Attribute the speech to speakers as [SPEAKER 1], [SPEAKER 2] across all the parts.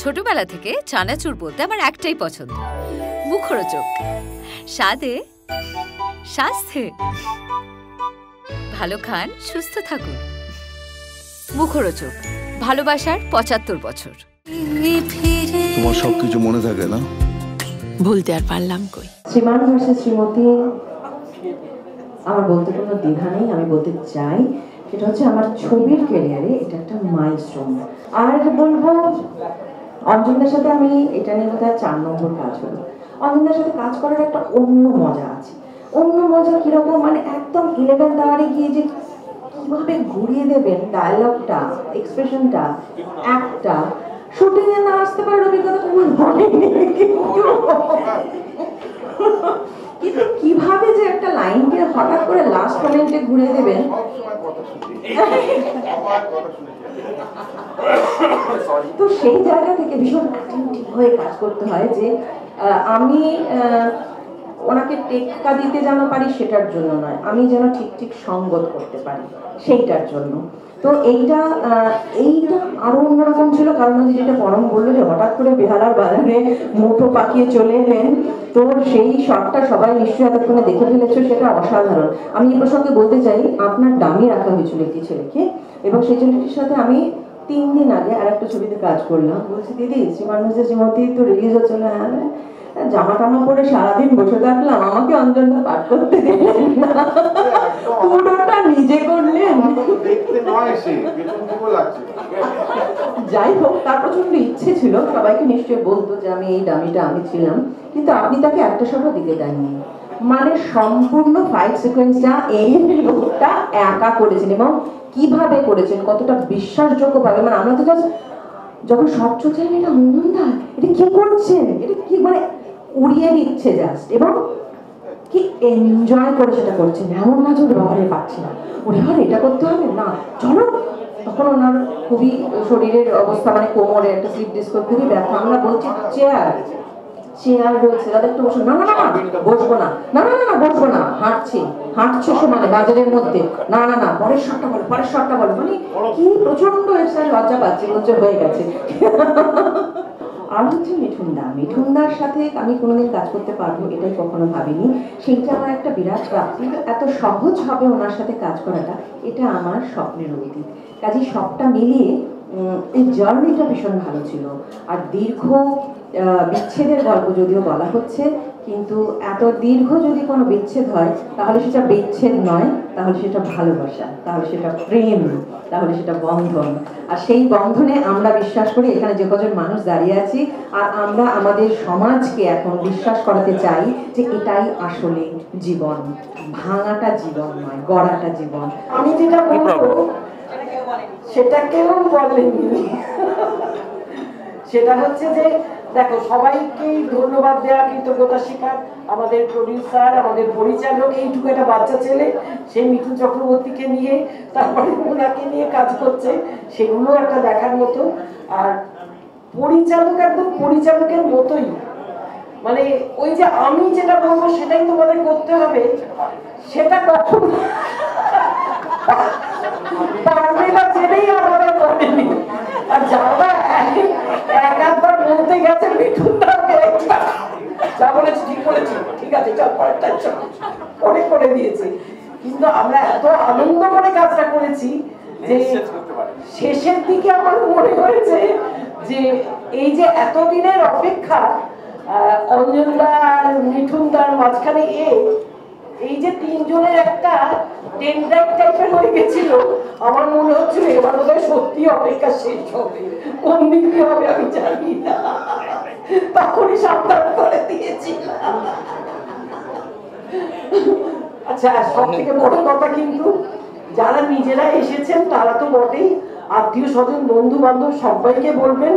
[SPEAKER 1] ছোটবেলা থেকে চানাচুর বলতে আমার একটাই পছন্দ, মুখরোচক, স্বাদে স্বাস্থ্যে। ভালো খান, সুস্থ থাকুন। মুখরোচক, ভালোবাসার ৭৫ বছর।
[SPEAKER 2] তোমার সবকিছু মনে থাকে না?
[SPEAKER 3] বলতে আর পারলাম কই।
[SPEAKER 4] শ্রীমান ভার্সেস শ্রীমতী আমার বলতে কোনো দ্বিধা নেই, আমি বলতে চাই সেটা হচ্ছে আমার ছবির ক্যারিয়ারে এটা একটা মাইলস্টোন। আর বলবো অঞ্জনদার সাথে আমি এটা নিয়ে বোধহয় ৪ নম্বর কাজ হলো। অঞ্জনদার সাথে কাজ করার একটা অন্য মজা আছে। অন্য মজা কিরকম, মানে একদম 11th আওয়ারে গিয়ে যে কিভাবে ঘুরিয়ে দেবেন ডায়লগটা, এক্সপ্রেশনটা, একটা শুটিং এ না আসতে পারার অভিজ্ঞতা তোমার মনে নেই, কিন্তু কিভাবে যে একটা লাইনকে হঠাৎ করে লাস্ট মোমেন্টে ঘুরিয়ে দেবেন, তো সেই জায়গা থেকে ভীষণ অ্যাটেনটিভ হয়ে কাজ করতে হয় যে আমি ওনাকে টেক্কা দিতে যেন পারি সেটার জন্য নয়, আমি যেন ঠিক ঠিক সঙ্গত করতে পারি সেইটার জন্য। তো এইটা আরো অন্যরকম ছিল, কারণ যেটা পরম বললো যে হঠাৎ করে বেহালার বাজারে মুঠো পাকিয়ে চলে এলেন, তো সেই শটটা সবাই নিশ্চয়ই এতক্ষণে দেখে ফেলেছো, সেটা অসাধারণ। আমি এই প্রসঙ্গে বলতে চাই, আপনার ডামি রাখা হয়েছিল একটি ছেলেকে, এবং সেই ছেলেটির সাথে আমি 3 দিন আগে আর একটা ছবিতে কাজ করলাম। বলছি দিদি শ্রীমান ভার্সেস শ্রীমতী তো রিলিজ হচ্ছে না, জামা টামা পরে সারাদিন বসে থাকলাম, আমাকে অঞ্জনদা পাঠ করতে দিলেন না, পুরোটা নিজে করলেন। যাই হোক, তার প্রচন্ড ইচ্ছে ছিল সবাইকে নিশ্চয়ই বলতো যে আমি এই ডামিটা আমি ছিলাম, কিন্তু আপনি তাকে একটা শটও দিতে দেননি। মানে সম্পূর্ণ ফাইট সিকোয়েন্সটা এই লোকটা একা করেছেন, এবং কিভাবে করেছেন, কতটা বিশ্বাসযোগ্যভাবে। মানে আমরা তো জাস্ট যখন শট চলছে এটা অঞ্জনদা এটা কি করছেন, এটা কি মানে উড়িয়ে দিচ্ছে জাস্ট, এবং কি এনজয় করে সেটা করছেন। এমন না যে বাবারে পাচ্ছি না, ওরে আর এটা করতে হবে না, চলো। তখন ওনার খুবই শরীরের অবস্থা, মানে কোমরে একটা স্লিপ ডিস্ক, খুবই ব্যথা। আমরা বলছি চেয়ার রয়েছে, তাদের একটু বসো, না না না বসবো না, না না না বসবো না, হাঁটছে সমানে বাজারের মধ্যে, না না না পরের শটটা বলো, মানে কি প্রচন্ড লজ্জা পাচ্ছে, লজ্জা হয়ে গেছে। আর হচ্ছে মিঠুনদার সাথে আমি কোনোদিন কাজ করতে পারবো এটাই কখনো ভাবিনি, সেইটা আমার একটা বিরাট প্রাপ্তি। এত সহজ হবে ওনার সাথে কাজ করাটা, এটা আমার স্বপ্নের অতীত। কাজেই সবটা মিলিয়ে এই জার্নিটা ভীষণ ভালো ছিল। আর দীর্ঘ বিচ্ছেদের গল্প যদিও বলা হচ্ছে, কিন্তু এত দীর্ঘ যদি কোনো বিচ্ছেদ হয় তাহলে সেটা বিচ্ছেদ নয়, তাহলে সেটা ভালোবাসা, তাহলে সেটা প্রেম, তাহলে সেটা বন্ধন। আর সেই বন্ধনে আমরা বিশ্বাস করি, এখানে যে কজন মানুষ দাঁড়িয়ে আছি, আর আমরা আমাদের সমাজকে এখন বিশ্বাস করাতে চাই যে এটাই আসলে জীবন, ভাঙাটা জীবন নয়, গড়াটা জীবন। আমি যেটা বলবো সেটা কেউ বলেনি, সেটা হচ্ছে যে দেখো সবাইকেই ধন্যবাদ দেওয়া, কৃতজ্ঞতা স্বীকার, আমাদের প্রডিউসার, আমাদের পরিচালক, এইটুকু একটা বাচ্চা ছেলে সে মিঠুন চক্রবর্তীকে নিয়ে তারপরে ওনাকে নিয়ে কাজ করছে, সেগুলো একটা দেখার মতো। আর পরিচালক একদম পরিচালকের মতোই, মানে ওই যে আমি যেটা বলবো সেটাই তোমাদের করতে হবে, সেটা কখন পারবে না জেনেই আমাদের করেনি। আর যারা একবার বলতে গেছে মিঠুনদাকে যা বলেছি ঠিক বলেছি, ঠিক আছে চল পরেরটাই চল, করে দিয়েছে। কিন্তু আমরা এত আনন্দ করে কাজটা করেছি যে শেষের দিকে আমার মনে হয়েছে যে এই যে এতদিনের অপেক্ষা অঞ্জনদা আর মিঠুনদার মাঝখানে এই যে 3 জনের একটা টেন্ডার টাইপের হয়ে গেছিল, আমার মনে হচ্ছিল এবার বোধহয় সত্যি অপেক্ষা শেষ হবে, কোন দিক দিয়ে হবে আমি জানি না, তখনই সাবধান করে দিয়েছিলাম। আচ্ছা, সব থেকে বড় কথা কিন্তু যারা নিজেরা এসেছেন তারা তো বটেই, আত্মীয় স্বজন বন্ধু বান্ধব সবাইকে বলবেন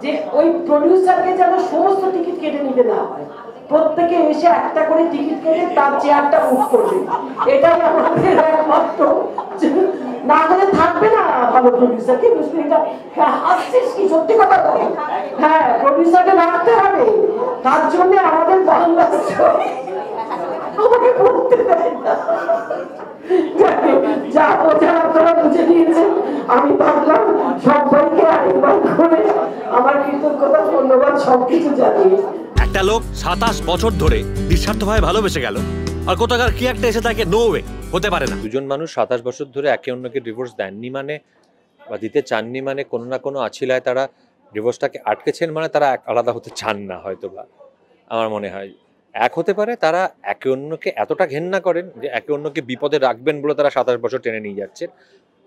[SPEAKER 4] যে ওই প্রডিউসারকে যেন সমস্ত টিকিট কেটে নিতে না হয়, প্রত্যেকে এসে একটা করে টিকিট কেটে তার চেয়ারটা বুক করবে, এটাই আমাদের একমাত্র, না হলে থাকবে না ভালো প্রডিউসারকে। হাসছিস কি, সত্যি কথা বল, হ্যাঁ প্রডিউসারকে রাখতে হবে, তার জন্য আমাদের বাংলা আমাকে বলতে দেয় না, যা বোঝার আপনারা বুঝে নিয়েছেন। আমি ভাবলাম সবাইকে আরেকবার করে আমার আমার কৃতজ্ঞতা ধন্যবাদ সবকিছু জানিয়ে।
[SPEAKER 5] একটা লোক 27 বছর ধরে নিঃস্বার্থভাবে ভালোবেসে গেল, আর কোথাকার কি একটা এসে তাকে নো ওয়ে, হতে পারে না। দুজন মানুষ 27 বছর ধরে একে অন্যকে ডিভোর্স দেননি মানে বা দিতে চাননি মানে কোনো না কোনো আছিলায় তারা ডিভোর্সটাকে আটকেছেন, মানে তারা আলাদা হতে চান না হয়তো। বা আমার মনে হয় এক হতে পারে তারা একে অন্যকে এতটা ঘেন্না করেন যে একে অন্যকে বিপদে রাখবেন বলে তারা 27 বছর টেনে নিয়ে যাচ্ছেন,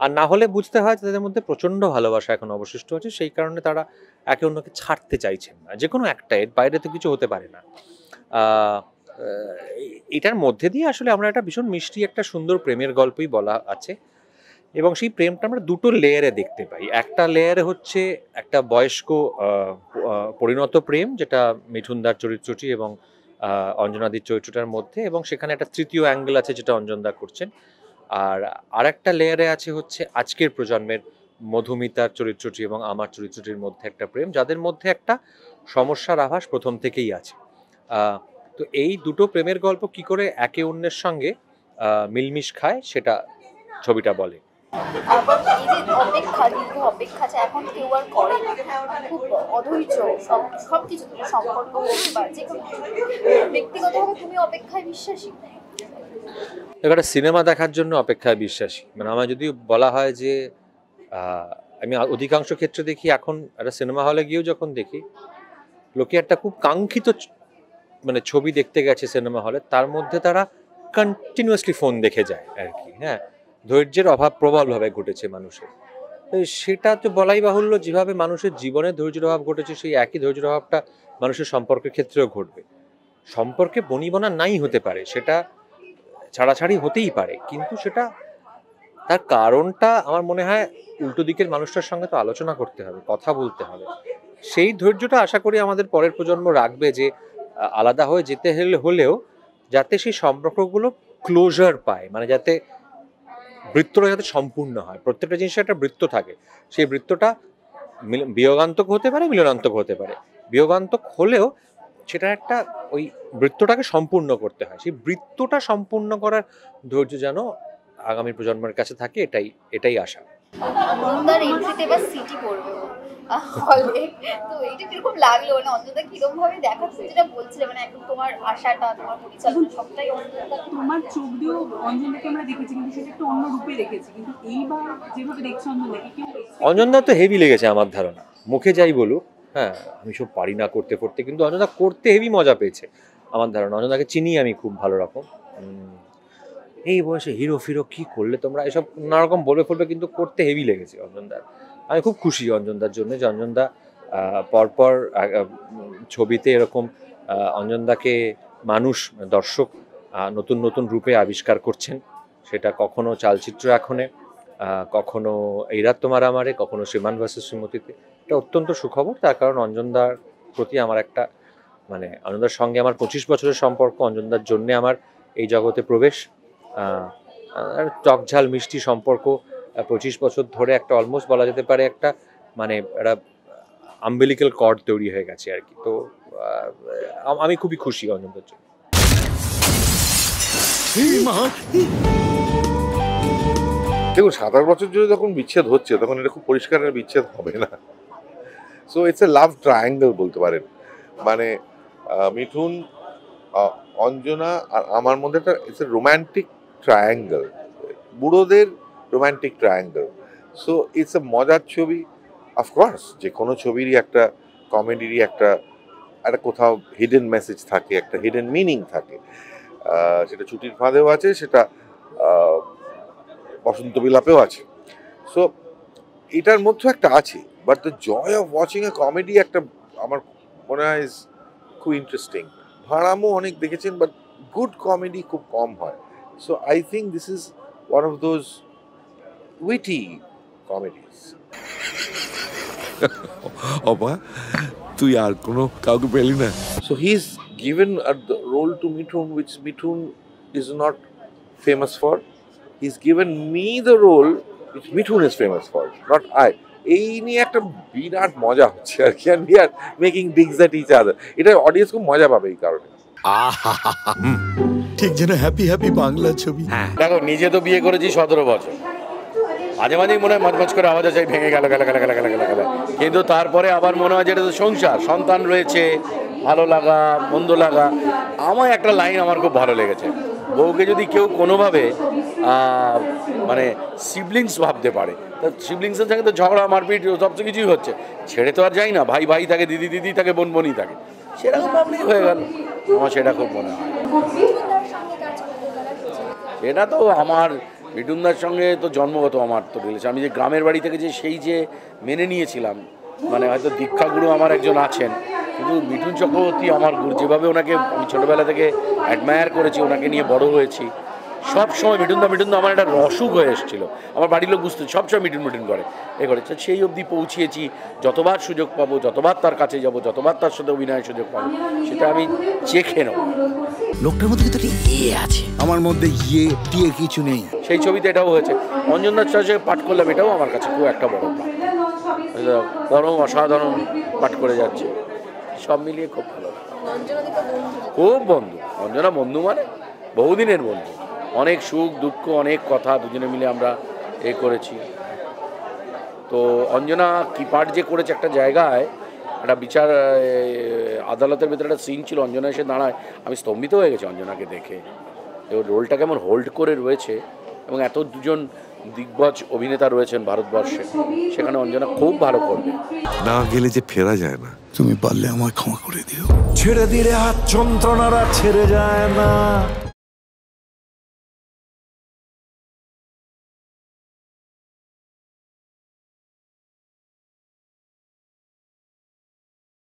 [SPEAKER 5] আর না হলে বুঝতে হয় তাদের মধ্যে প্রচণ্ড ভালোবাসা এখন অবশিষ্ট আছে, সেই কারণে তারা একে অন্যকে ছাড়তে চাইছেন না। যে কোনো একটা, এর বাইরে তো কিছু হতে পারে না। এটার মধ্যে দিয়ে আসলে আমরা একটা ভীষণ মিষ্টি একটা সুন্দর প্রেমের গল্পই বলা আছে, এবং সেই প্রেমটা আমরা দুটো লেয়ারে দেখতে পাই। একটা লেয়ারে হচ্ছে একটা বয়স্ক পরিণত প্রেম, যেটা মিঠুনদার চরিত্রটি এবং অঞ্জনাদির চরিত্রটার মধ্যে, এবং সেখানে একটা তৃতীয় অ্যাঙ্গেল আছে যেটা অঞ্জনদা করছেন। আর আরেকটা লেয়ারে আছে হচ্ছে আজকের প্রজন্মের মধুমিতার চরিত্রটি এবং আমার চরিত্রটির মধ্যে একটা প্রেম, যাদের মধ্যে একটা সমস্যার আভাস প্রথম থেকেই আছে। তো এই দুটো প্রেমের গল্প কি করে একে অন্যের সঙ্গে মিলমিশ খায় সেটা ছবিটা বলে।
[SPEAKER 6] অপেক্ষা এখন কেউ আর করে খুব অধৈর্য, সবকিছু সম্পর্ক হোক বা যে কোনো ব্যক্তিগতভাবে তুমি অপেক্ষায় বিশ্বাসী?
[SPEAKER 5] একটা সিনেমা দেখার জন্য অপেক্ষায় বিশ্বাসী, মানে আমার যদি বলা হয় যে আমি অধিকাংশ ক্ষেত্রে দেখি এখন একটা সিনেমা হলে গিয়েও যখন দেখি লোকে একটা খুব কাঙ্ক্ষিত মানে ছবি দেখতে গেছে সিনেমা হলে, তার মধ্যে তারা কন্টিনিউয়াসলি ফোন দেখে যায় আর কি। হ্যাঁ, ধৈর্যের অভাব প্রবলভাবে ঘটেছে মানুষের। সেটা তো বলাই বাহুল্য, যেভাবে মানুষের জীবনে ধৈর্যের অভাব ঘটেছে সেই একই ধৈর্যের অভাবটা মানুষের সম্পর্কের ক্ষেত্রেও ঘটবে। সম্পর্কে বনিবনা নাই হতে পারে, সেটা ছাড়াছাড়ি হতেই পারে, কিন্তু সেটা তার কারণটা আমার মনে হয় উল্টো দিকের মানুষটার সঙ্গে তো আলোচনা করতে হবে, কথা বলতে হবে। সেই ধৈর্যটা আশা করি আমাদের পরের প্রজন্ম রাখবে, যে আলাদা হয়ে যেতে হলেও যাতে সেই সম্পর্কগুলো ক্লোজার পায়, মানে যাতে বৃত্তটা যাতে সম্পূর্ণ হয়। প্রত্যেকটা জিনিসের একটা বৃত্ত থাকে, সেই বৃত্তটা বিয়োগান্তক হতে পারে, মিলনান্তক হতে পারে। বিয়োগান্তক হলেও সেটা একটা ওই বৃত্তটাকে সম্পূর্ণ করতে হয়, সেই বৃত্তটা সম্পূর্ণ করার ধৈর্য যেন আগামী প্রজন্মের কাছে থাকে, এটাই আশা।
[SPEAKER 6] অঞ্জনদার এন্ট্রিতে এবার সিটি পড়বে হলে, তো এইটা কিরকম লাগলো? মানে অঞ্জনদা কিরকম ভাবে দেখাচ্ছে, যেটা বলছিলে মানে একদম তোমার আশাটা, তোমার পরিচালনা সবটাই অঞ্জনদা।
[SPEAKER 7] তোমার চোখ দিয়েও অঞ্জনদাকে আমরা দেখেছি, কিন্তু সেটা একটু অন্য রূপে দেখেছি, কিন্তু এইবার যেভাবে দেখছো অঞ্জনদাকে,
[SPEAKER 5] অঞ্জনদা তো হেভি লেগেছে আমার ধারণা, মুখে যাই বলুক। হ্যাঁ, আমি সব পারি না করতে, কিন্তু অঞ্জনদা করতে হেভি মজা পেয়েছে আমার ধারণা। অঞ্জনদাকে চিনি আমি খুব ভালো রকম। এই বয়সে হিরো ফিরো কি করলে তোমরা, এসব নানারকম বলে ফেলবে, কিন্তু করতে হেভি লেগেছে অঞ্জনদার। আমি খুব খুশি অঞ্জনদার জন্য যে অঞ্জনদা পরপর ছবিতে এরকম অঞ্জনদাকে মানুষ, দর্শক নতুন নতুন রূপে আবিষ্কার করছেন। সেটা কখনো চালচিত্র এখনে, কখনো এই রাত তোমার আমারে, কখনো শ্রীমান ভার্সেস শ্রীমতীতে। এটা অত্যন্ত সুখবর, তার কারণ অঞ্জনদার প্রতি আমার একটা মানে অঞ্জনদার সঙ্গে আমার 25 বছরের সম্পর্ক, অঞ্জনদার জন্যে আমার এই জগতে প্রবেশ, টকঝাল মিষ্টি সম্পর্ক 25 বছর ধরে একটা অলমোস্ট বলা যেতে পারে একটা মানে একটা আম্বিলিক্যাল কর্ড তৈরি হয়ে গেছে আর কি। তো আমি খুবই খুশি অঞ্জনদার জন্য।
[SPEAKER 8] দেখুন, 27 বছর ধরে যখন বিচ্ছেদ হচ্ছে তখন এটা খুব পরিষ্কার বিচ্ছেদ হবে না। So it's a love triangle বলতে পারেন, মানে মিঠুন, অঞ্জনা আর আমার মধ্যে একটা ইটস এ রোম্যান্টিক ট্রায়াঙ্গেল, বুড়োদের romantic triangle. So it's a মজার ছবি। অফকোর্স যে কোনো ছবিরই একটা কমেডিরই একটা কোথাও হিডেন মেসেজ থাকে, একটা হিডেন মিনিং থাকে। সেটা ছুটির ফাঁদেও আছে, সেটা বসন্ত বিলাপেও আছে। সো এটার মধ্যে একটা আছে, but the joy of watching a comedy একটা আমার মনে হয় খুব ইন্টারেস্টিং। ভাড়ামও অনেক দেখেছেন, বাট গুড কমেডি খুব কম হয়। So I think this is one of those witty comedies.
[SPEAKER 2] অবা, তুই আর কোনো কাউকে পেলি না?
[SPEAKER 8] So he's given a role to Mithun which Mithun is not famous for. He's given me the role which Mithun is famous for, not I. এই নিয়ে একটা বিরাট মজা হচ্ছে আর কি, and we are making digs at each other. এটা audience খুব মজা পাবে এই কারণে।
[SPEAKER 2] ঠিক যেন হ্যাপি হ্যাপি বাংলা ছবি।
[SPEAKER 5] দেখো, নিজে তো বিয়ে করেছি 17 বছর,
[SPEAKER 9] মাঝে মাঝেই মনে হয় মজমজ করে আওয়াজ আছে ভেঙে গেল গেল গেল গেল গেল গেল গেল, কিন্তু তারপরে আবার মনে হয় যেটা তো সংসার, সন্তান রয়েছে, ভালো লাগা মন্দ লাগা। আমার একটা লাইন আমার খুব ভালো লেগেছে, বউকে যদি কেউ কোনোভাবে মানে সিবলিংস ভাবতে পারে, তা সিবলিংসের সঙ্গে তো ঝগড়া মারপিট সব কিছুই হচ্ছে, ছেড়ে তো আর যাই না, ভাই ভাই থাকে, দিদি দিদি থাকে, বোন বোনই থাকে, সেরকম ভাবলেই হয়ে গেল। আমার সেটা খুব মনে হয়। এটা তো আমার মিঠুনদার সঙ্গে তো জন্মগত আমার তো রিলেশন। আমি যে গ্রামের বাড়ি থেকে যে সেই যে মেনে নিয়েছিলাম, মানে হয়তো দীক্ষাগুরু আমার একজন আছেন, কিন্তু মিঠুন চক্রবর্তী আমার গুরু, যেভাবে ওনাকে আমি ছোটোবেলা থেকে অ্যাডমায়ার করেছি, ওনাকে নিয়ে বড় হয়েছি, সব সময় মিঠুনদা আমার একটা রসুক হয়ে এসেছিলো। আমার বাড়ির লোক বুঝতে সবসময় মিঠুন করে এ করেছে, সেই অবধি পৌঁছিয়েছি। যতবার সুযোগ পাবো, যতবার তার কাছে যাব, যতবার তার সাথে অভিনয়ের সুযোগ পাবো, সেটা আমি চেখে নেব।
[SPEAKER 10] লোকটার মধ্যে কিন্তু ইয়ে আছে, আমার মধ্যে ইয়ে টিয়ে কিছু নেই।
[SPEAKER 5] সেই ছবিতে এটাও হয়েছে, অঞ্জনদার সাথে পাঠ করলাম, এটাও আমার কাছে খুব একটা বড় পরম অসাধারণ পাঠ করে যাচ্ছে, সব মিলিয়ে খুব ভালো, খুব বন্ধু। অঞ্জনা বন্ধু মানে বহুদিনের বন্ধু, অনেক সুখ দুঃখ অনেক কথা দুজনে মিলে আমরা করেছি। তো অঞ্জনা কি পাঠ যে করেছে, একটা জায়গায় একটা বিচার আদালতের ভিতরে একটা সিন ছিল, অঞ্জনা এসে দাঁড়ায়, আমি স্তম্ভিত হয়ে গেছি অঞ্জনাকে দেখে, রোলটা কেমন হোল্ড করে রয়েছে, এবং এত দুজন দিগ্গজ অভিনেতা রয়েছেন ভারতবর্ষে, সেখানে অঞ্জনা খুব ভালো করবে।
[SPEAKER 2] না গেলে যে ফেরা যায় না,
[SPEAKER 10] তুমি পারলে আমায় ক্ষমা করে দিও।
[SPEAKER 11] ছেড়ে দিলে হাত যন্ত্রণারা ছেড়ে যায় না।